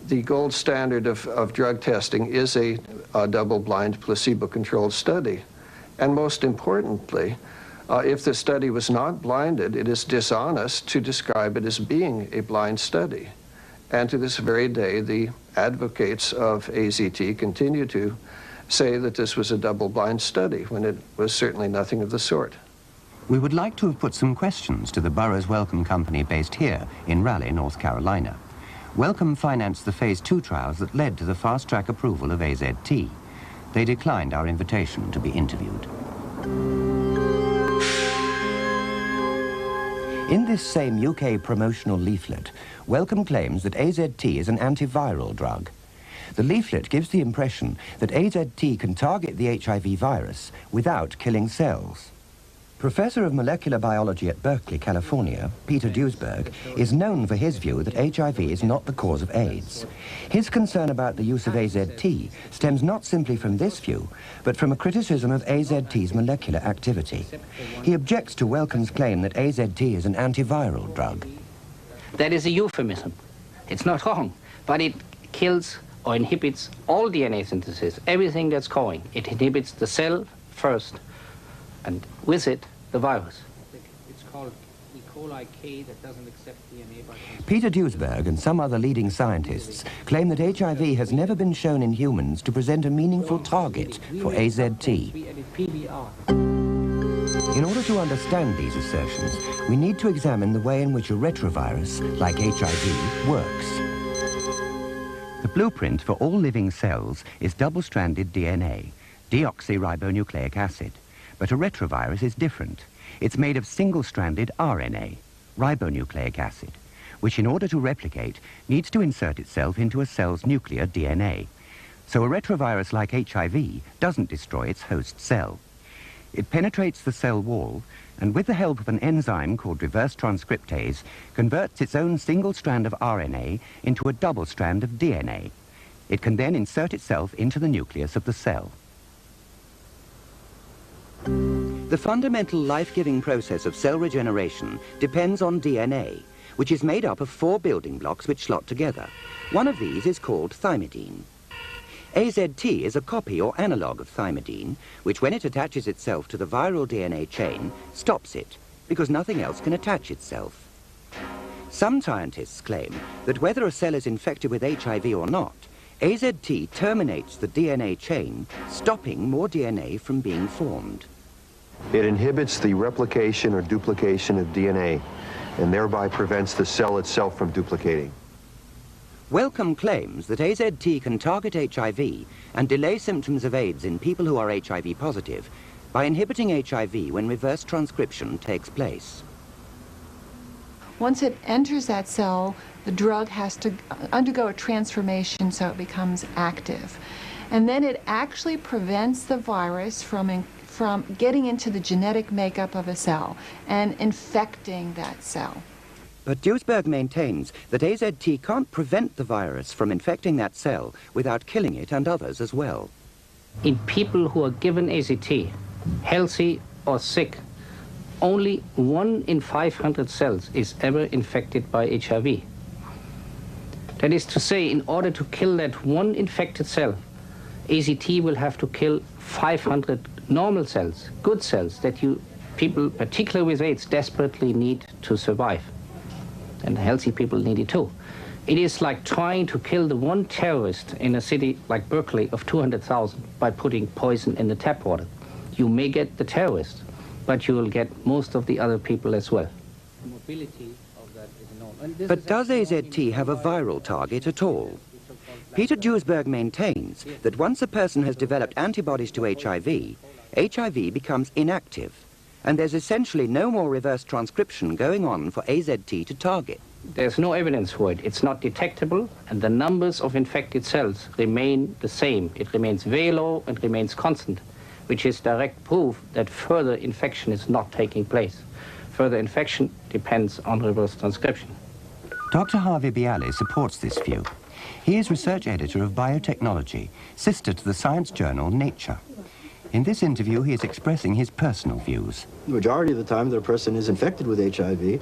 the gold standard of drug testing is a double-blind placebo-controlled study. And most importantly, if the study was not blinded, it is dishonest to describe it as being a blind study. And to this very day, the advocates of AZT continue to say that this was a double-blind study, when it was certainly nothing of the sort. We would like to have put some questions to the Burroughs Wellcome Company based here in Raleigh, North Carolina. Wellcome financed the phase 2 trials that led to the fast-track approval of AZT. They declined our invitation to be interviewed. In this same UK promotional leaflet, Wellcome claims that AZT is an antiviral drug. The leaflet gives the impression that AZT can target the HIV virus without killing cells. Professor of molecular biology at Berkeley, California, Peter Duesberg, is known for his view that HIV is not the cause of AIDS. His concern about the use of AZT stems not simply from this view, but from a criticism of AZT's molecular activity. He objects to Wellcome's claim that AZT is an antiviral drug. That is a euphemism. It's not wrong, but it kills or inhibits all DNA synthesis, everything that's going. It inhibits the cell first, and with it, the virus. It's called E. coli K that doesn't accept DNA. Peter Duesberg and some other leading scientists claim that HIV has never been shown in humans to present a meaningful target for AZT. In order to understand these assertions, we need to examine the way in which a retrovirus, like HIV, works. The blueprint for all living cells is double-stranded DNA, deoxyribonucleic acid. But a retrovirus is different. It's made of single-stranded RNA, ribonucleic acid, which in order to replicate needs to insert itself into a cell's nuclear DNA. So a retrovirus like HIV doesn't destroy its host cell. It penetrates the cell wall and with the help of an enzyme called reverse transcriptase converts its own single strand of RNA into a double strand of DNA. It can then insert itself into the nucleus of the cell. The fundamental life-giving process of cell regeneration depends on DNA, which is made up of 4 building blocks which slot together. One of these is called thymidine. AZT is a copy or analog of thymidine, which when it attaches itself to the viral DNA chain, stops it, because nothing else can attach itself. Some scientists claim that whether a cell is infected with HIV or not, AZT terminates the DNA chain, stopping more DNA from being formed. It inhibits the replication or duplication of DNA and thereby prevents the cell itself from duplicating. Wellcome claims that AZT can target HIV and delay symptoms of AIDS in people who are HIV positive by inhibiting HIV when reverse transcription takes place. Once it enters that cell, the drug has to undergo a transformation so it becomes active. And then it actually prevents the virus from getting into the genetic makeup of a cell and infecting that cell. But Duisberg maintains that AZT can't prevent the virus from infecting that cell without killing it and others as well. In people who are given AZT, healthy or sick, only 1 in 500 cells is ever infected by HIV. That is to say, in order to kill that one infected cell, AZT will have to kill 500 normal cells, good cells, that people, particularly with AIDS, desperately need to survive. And healthy people need it too. It is like trying to kill the one terrorist in a city like Berkeley of 200,000 by putting poison in the tap water. You may get the terrorist, but you will get most of the other people as well. But does AZT have a viral target at all? Peter Duisberg maintains that once a person has developed antibodies to HIV, HIV becomes inactive, and there's essentially no more reverse transcription going on for AZT to target. There's no evidence for it. It's not detectable, and the numbers of infected cells remain the same. It remains very low and remains constant, which is direct proof that further infection is not taking place. Further infection depends on reverse transcription. Dr. Harvey Bialy supports this view. He is research editor of Biotechnology, sister to the science journal Nature. In this interview, he is expressing his personal views. The majority of the time that a person is infected with HIV,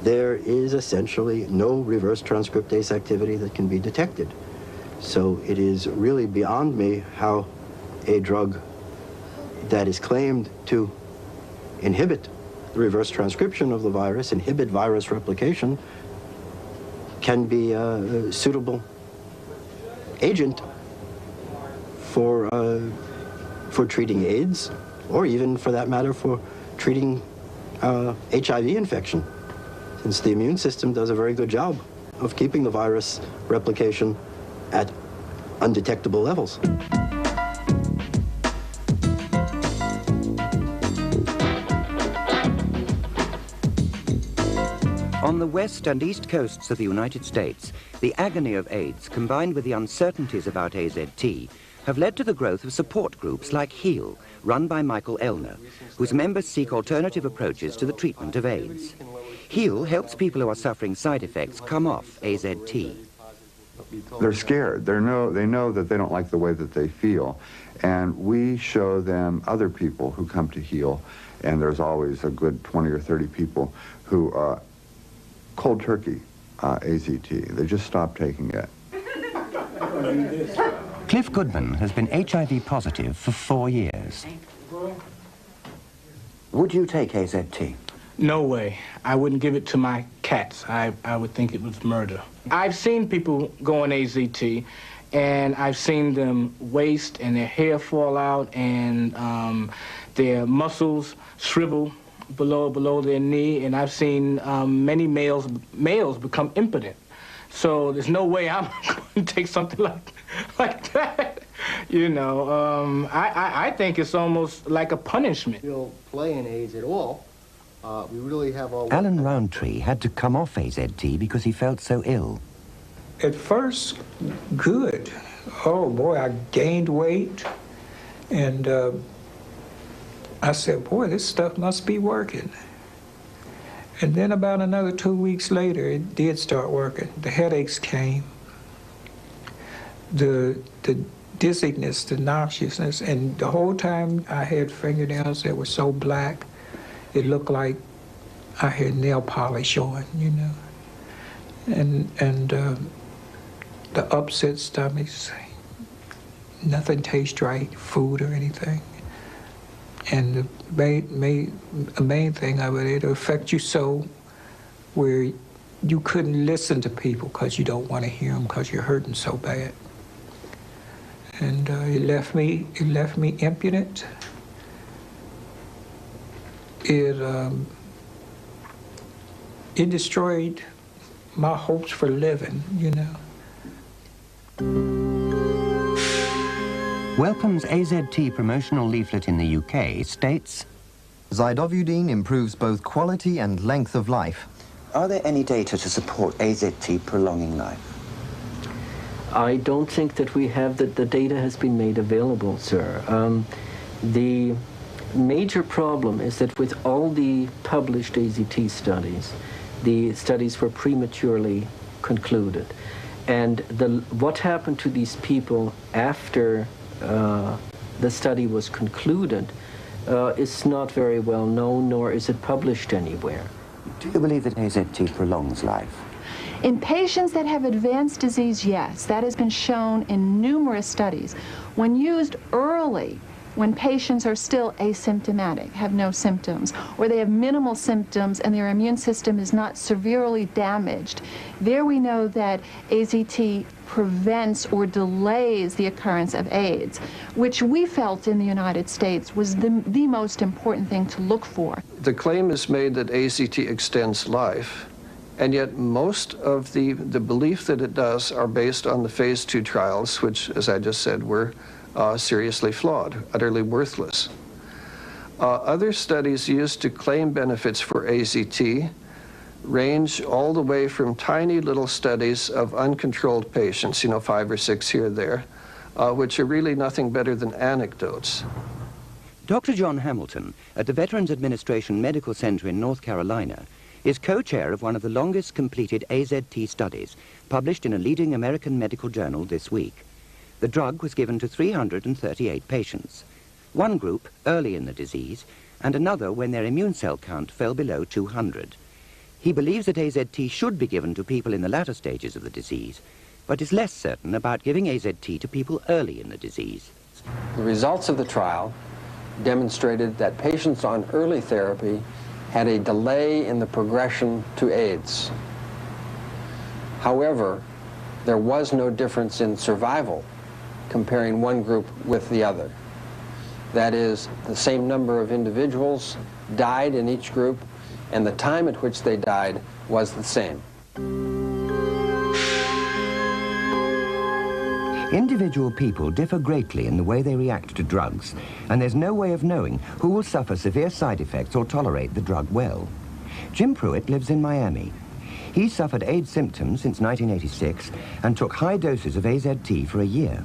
there is essentially no reverse transcriptase activity that can be detected. So it is really beyond me how a drug that is claimed to inhibit the reverse transcription of the virus, inhibit virus replication, can be a suitable agent for treating AIDS, or even, for that matter, for treating HIV infection, since the immune system does a very good job of keeping the virus replication at undetectable levels. On the west and east coasts of the United States, the agony of AIDS, combined with the uncertainties about AZT, have led to the growth of support groups like HEAL, run by Michael Elner, whose members seek alternative approaches to the treatment of AIDS. HEAL helps people who are suffering side effects come off AZT. They're scared. They know that they don't like the way that they feel. And we show them other people who come to HEAL, and there's always a good 20 or 30 people who cold turkey AZT. They just stop taking it. Cliff Goodman has been HIV positive for 4 years. Would you take AZT? No way. I wouldn't give it to my cats. I would think it was murder. I've seen people go on AZT, and I've seen them waste and their hair fall out and their muscles shrivel below their knee, and I've seen many males become impotent. So there's no way I'm going to take something like that. You know, I think it's almost like a punishment. We don't play in AIDS at all. We really have all... Alan Roundtree had to come off AZT because he felt so ill. At first, good. Oh boy, I gained weight, and I said, boy, this stuff must be working. And then about another 2 weeks later, it did start working. The headaches came, the dizziness, the nauseousness, and the whole time I had fingernails that were so black, it looked like I had nail polish on, you know. And the upset stomachs, nothing tastes right, food or anything. And the main thing of it, it'll affect you so where you couldn't listen to people because you don't want to hear them because you're hurting so bad. And it left me impudent. It destroyed my hopes for living, you know. Welcome's AZT promotional leaflet in the UK states, Zidovudine improves both quality and length of life. Are there any data to support AZT prolonging life? I don't think that we have that the data has been made available, sir. The major problem is that with all the published AZT studies, the studies were prematurely concluded. And what happened to these people after the study was concluded is not very well known, nor is it published anywhere. Do you believe that AZT prolongs life? In patients that have advanced disease, yes. That has been shown in numerous studies. When used early, when patients are still asymptomatic, have no symptoms, or they have minimal symptoms and their immune system is not severely damaged, there we know that AZT prevents or delays the occurrence of AIDS, which we felt in the United States was the most important thing to look for. The claim is made that AZT extends life, and yet most of the belief that it does are based on the phase 2 trials, which, as I just said, were seriously flawed, utterly worthless. Other studies used to claim benefits for AZT range all the way from tiny little studies of uncontrolled patients, 5 or 6 here or there, which are really nothing better than anecdotes. Dr. John Hamilton at the Veterans Administration Medical Center in North Carolina is co-chair of one of the longest completed AZT studies, published in a leading American medical journal this week. The drug was given to 338 patients. One group early in the disease, and another when their immune cell count fell below 200. He believes that AZT should be given to people in the latter stages of the disease, but is less certain about giving AZT to people early in the disease. The results of the trial demonstrated that patients on early therapy had a delay in the progression to AIDS. However, there was no difference in survival comparing one group with the other. That is, the same number of individuals died in each group, and the time at which they died was the same. Individual people differ greatly in the way they react to drugs, and there's no way of knowing who will suffer severe side effects or tolerate the drug well. Jim Pruitt lives in Miami. He suffered AIDS symptoms since 1986 and took high doses of AZT for a year.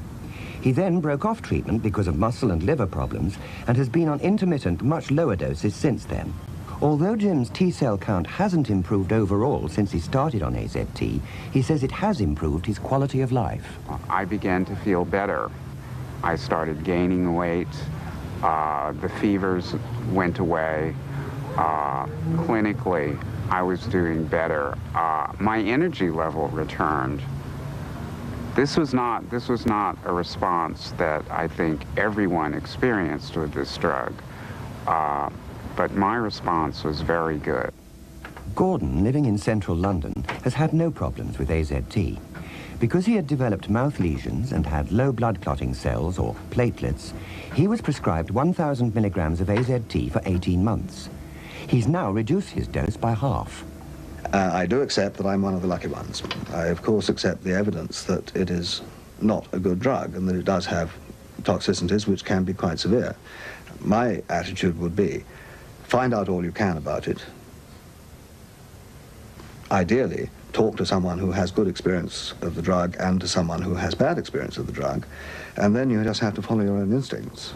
He then broke off treatment because of muscle and liver problems and has been on intermittent, much lower doses since then. Although Jim's T-cell count hasn't improved overall since he started on AZT, he says it has improved his quality of life. I began to feel better. I started gaining weight. The fevers went away. Clinically, I was doing better. My energy level returned. This was not a response that I think everyone experienced with this drug, but my response was very good. Gordon, living in central London, has had no problems with AZT. Because he had developed mouth lesions and had low blood clotting cells, or platelets, he was prescribed 1,000 milligrams of AZT for 18 months. He's now reduced his dose by half. I do accept that I'm one of the lucky ones. I, of course, accept the evidence that it is not a good drug and that it does have toxicities which can be quite severe. My attitude would be, find out all you can about it. Ideally, talk to someone who has good experience of the drug and to someone who has bad experience of the drug, and then you just have to follow your own instincts.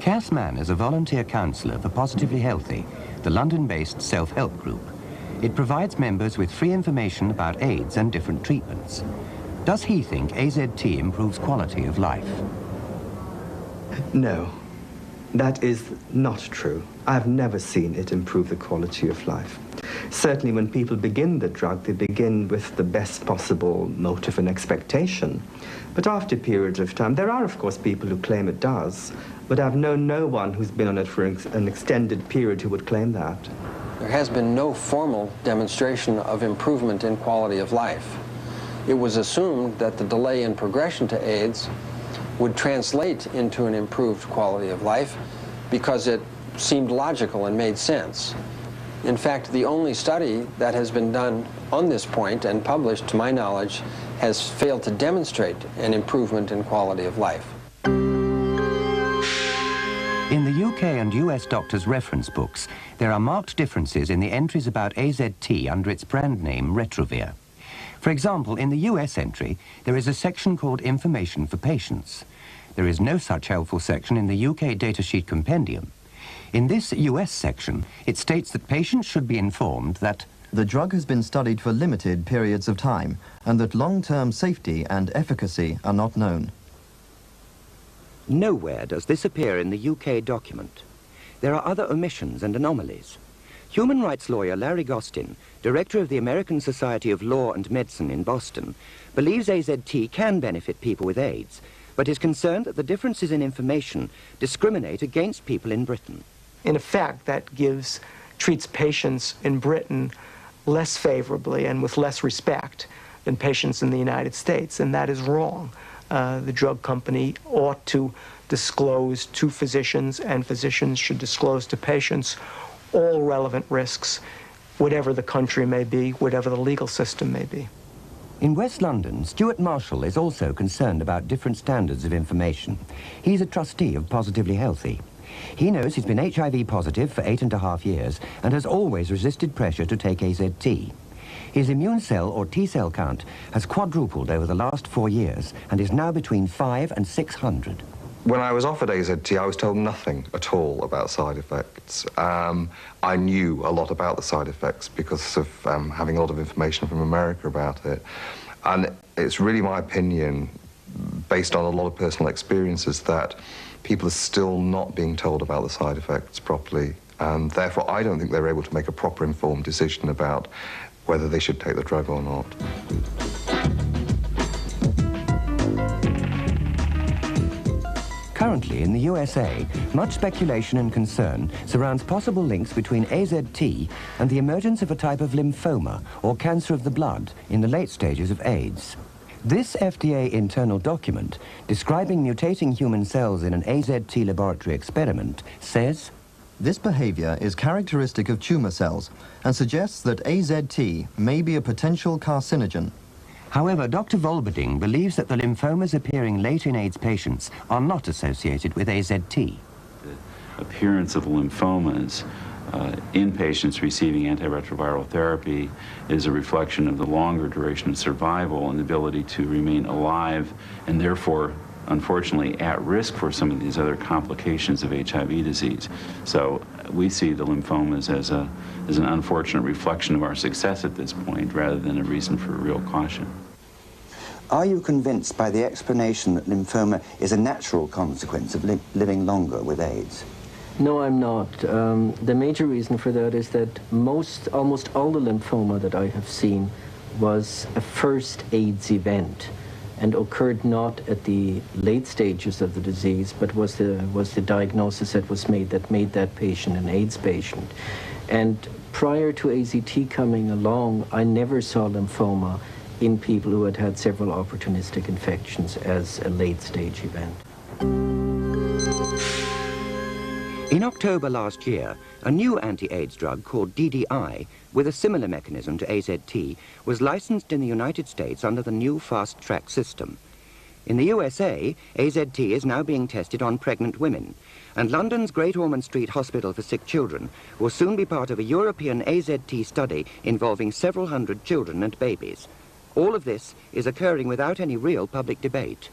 Cass Mann is a volunteer counsellor for Positively Healthy, the London-based self-help group. It provides members with free information about AIDS and different treatments. Does he think AZT improves quality of life? No, that is not true. I've never seen it improve the quality of life. Certainly when people begin the drug, they begin with the best possible motive and expectation. But after periods of time, there are of course people who claim it does, but I've known no one who's been on it for an extended period who would claim that. There has been no formal demonstration of improvement in quality of life. It was assumed that the delay in progression to AIDS would translate into an improved quality of life because it seemed logical and made sense. In fact, the only study that has been done on this point and published, to my knowledge, has failed to demonstrate an improvement in quality of life. In the UK UK and US doctors' reference books, there are marked differences in the entries about AZT under its brand name Retrovir. For example, in the US entry, there is a section called Information for Patients. There is no such helpful section in the UK datasheet compendium. In this US section, it states that patients should be informed that the drug has been studied for limited periods of time and that long-term safety and efficacy are not known. Nowhere does this appear in the UK document. There are other omissions and anomalies. Human rights lawyer Larry Gostin, director of the American Society of Law and Medicine in Boston, believes AZT can benefit people with AIDS, but is concerned that the differences in information discriminate against people in Britain. In effect, that treats patients in Britain less favorably and with less respect than patients in the United States, and that is wrong. The drug company ought to disclose to physicians, and physicians should disclose to patients all relevant risks, whatever the country may be, whatever the legal system may be. In West London, Stuart Marshall is also concerned about different standards of information. He's a trustee of Positively Healthy. He knows he's been HIV positive for 8.5 years and has always resisted pressure to take AZT. His immune cell or T-cell count has quadrupled over the last 4 years and is now between 500 and 600. When I was offered AZT, I was told nothing at all about side effects. I knew a lot about the side effects because of having a lot of information from America about it. And it's really my opinion, based on a lot of personal experiences, that people are still not being told about the side effects properly. And therefore, I don't think they're able to make a proper informed decision about whether they should take the drug or not. Currently, in the USA, much speculation and concern surrounds possible links between AZT and the emergence of a type of lymphoma, or cancer of the blood, in the late stages of AIDS. This FDA internal document, describing mutating human cells in an AZT laboratory experiment, says, "This behavior is characteristic of tumor cells and suggests that AZT may be a potential carcinogen." However, Dr. Volberding believes that the lymphomas appearing late in AIDS patients are not associated with AZT. The appearance of lymphomas in patients receiving antiretroviral therapy is a reflection of the longer duration of survival and the ability to remain alive and therefore, unfortunately, at risk for some of these other complications of HIV disease. So we see the lymphomas as an unfortunate reflection of our success at this point rather than a reason for real caution. Are you convinced by the explanation that lymphoma is a natural consequence of living longer with AIDS? No, I'm not. The major reason for that is that almost all the lymphoma that I have seen was a first AIDS event and occurred not at the late stages of the disease, but was the diagnosis that was made that made that patient an AIDS patient. And prior to AZT coming along, I never saw lymphoma in people who had had several opportunistic infections as a late-stage event. In October last year, a new anti-AIDS drug called DDI, with a similar mechanism to AZT, was licensed in the United States under the new fast-track system. In the USA, AZT is now being tested on pregnant women, and London's Great Ormond Street Hospital for Sick Children will soon be part of a European AZT study involving several hundred children and babies. All of this is occurring without any real public debate.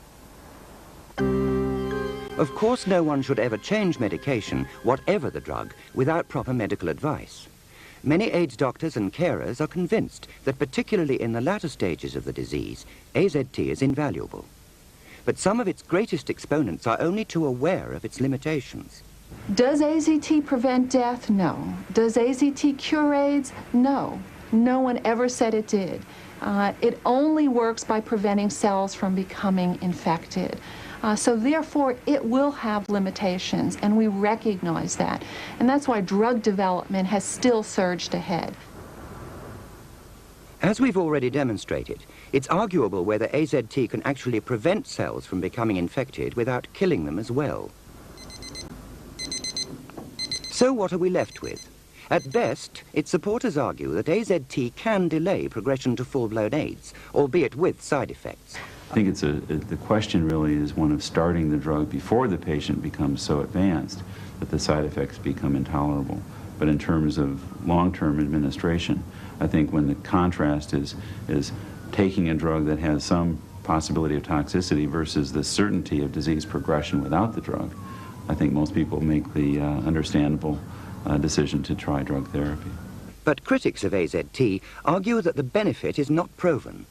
Of course, no one should ever change medication, whatever the drug, without proper medical advice. Many AIDS doctors and carers are convinced that, particularly in the latter stages of the disease, AZT is invaluable. But some of its greatest exponents are only too aware of its limitations. Does AZT prevent death? No. Does AZT cure AIDS? No. No one ever said it did. It only works by preventing cells from becoming infected. So therefore, it will have limitations, and we recognize that. And that's why drug development has still surged ahead. As we've already demonstrated, it's arguable whether AZT can actually prevent cells from becoming infected without killing them as well. So what are we left with? At best, its supporters argue that AZT can delay progression to full-blown AIDS, albeit with side effects. I think the question really is one of starting the drug before the patient becomes so advanced that the side effects become intolerable. But in terms of long-term administration, I think when the contrast is taking a drug that has some possibility of toxicity versus the certainty of disease progression without the drug, I think most people make the understandable decision to try drug therapy. But critics of AZT argue that the benefit is not proven.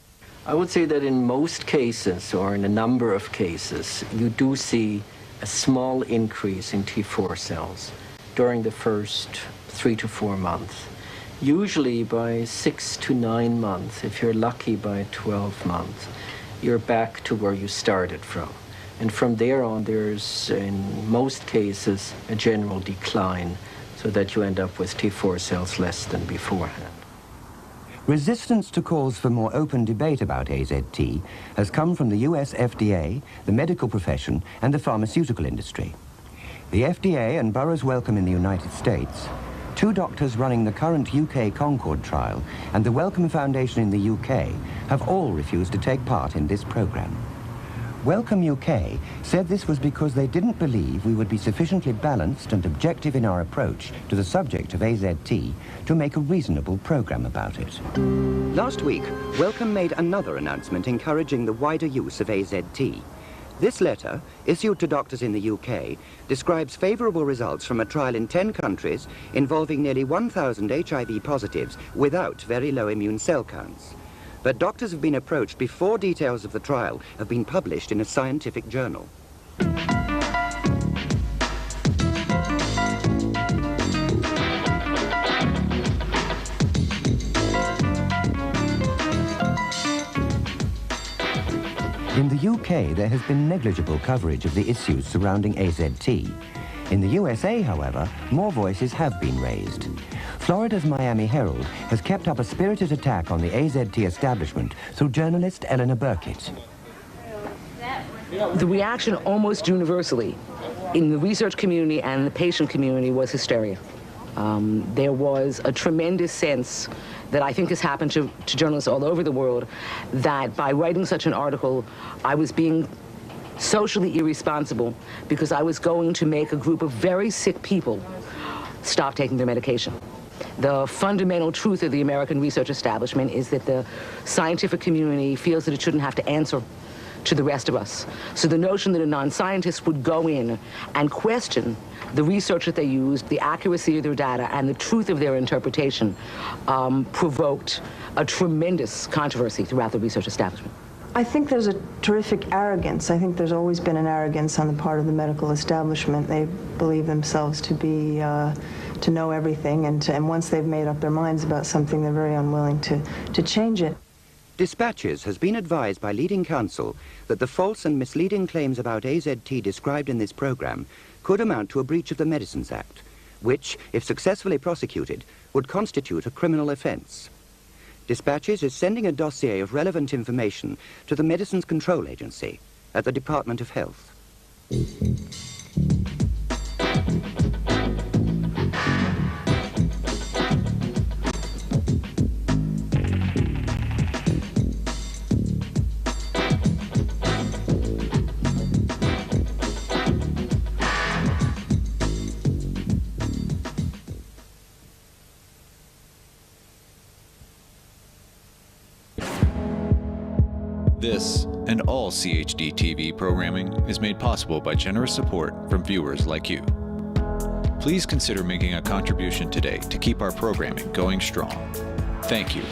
I would say that in most cases, or in a number of cases, you do see a small increase in T4 cells during the first 3 to 4 months. Usually by 6 to 9 months, if you're lucky by 12 months, you're back to where you started from. And from there on, there's, in most cases, a general decline, so that you end up with T4 cells less than beforehand. Resistance to calls for more open debate about AZT has come from the US FDA, the medical profession, and the pharmaceutical industry. The FDA and Burroughs Wellcome in the United States, 2 doctors running the current UK Concord trial, and the Wellcome Foundation in the UK have all refused to take part in this program. Wellcome UK said this was because they didn't believe we would be sufficiently balanced and objective in our approach to the subject of AZT to make a reasonable program about it. Last week, Wellcome made another announcement encouraging the wider use of AZT. This letter, issued to doctors in the UK, describes favorable results from a trial in 10 countries involving nearly 1,000 HIV positives without very low immune cell counts. But doctors have been approached before details of the trial have been published in a scientific journal. In the UK, there has been negligible coverage of the issues surrounding AZT. In the USA, however, more voices have been raised. Florida's Miami Herald has kept up a spirited attack on the AZT establishment through journalist Eleanor Burkitt. The reaction almost universally in the research community and the patient community was hysteria. There was a tremendous sense that I think has happened to journalists all over the world, that by writing such an article, I was being socially irresponsible because I was going to make a group of very sick people stop taking their medication. The fundamental truth of the American research establishment is that the scientific community feels that it shouldn't have to answer to the rest of us. So the notion that a non-scientist would go in and question the research that they used, the accuracy of their data, and the truth of their interpretation provoked a tremendous controversy throughout the research establishment. I think there's a terrific arrogance. I think there's always been an arrogance on the part of the medical establishment. They believe themselves to be, to know everything, and once they've made up their minds about something, they're very unwilling to change it. Dispatches has been advised by leading counsel that the false and misleading claims about AZT described in this program could amount to a breach of the Medicines Act, which, if successfully prosecuted, would constitute a criminal offence. Dispatches is sending a dossier of relevant information to the Medicines Control Agency at the Department of Health. This and all CHD TV programming is made possible by generous support from viewers like you. Please consider making a contribution today to keep our programming going strong. Thank you.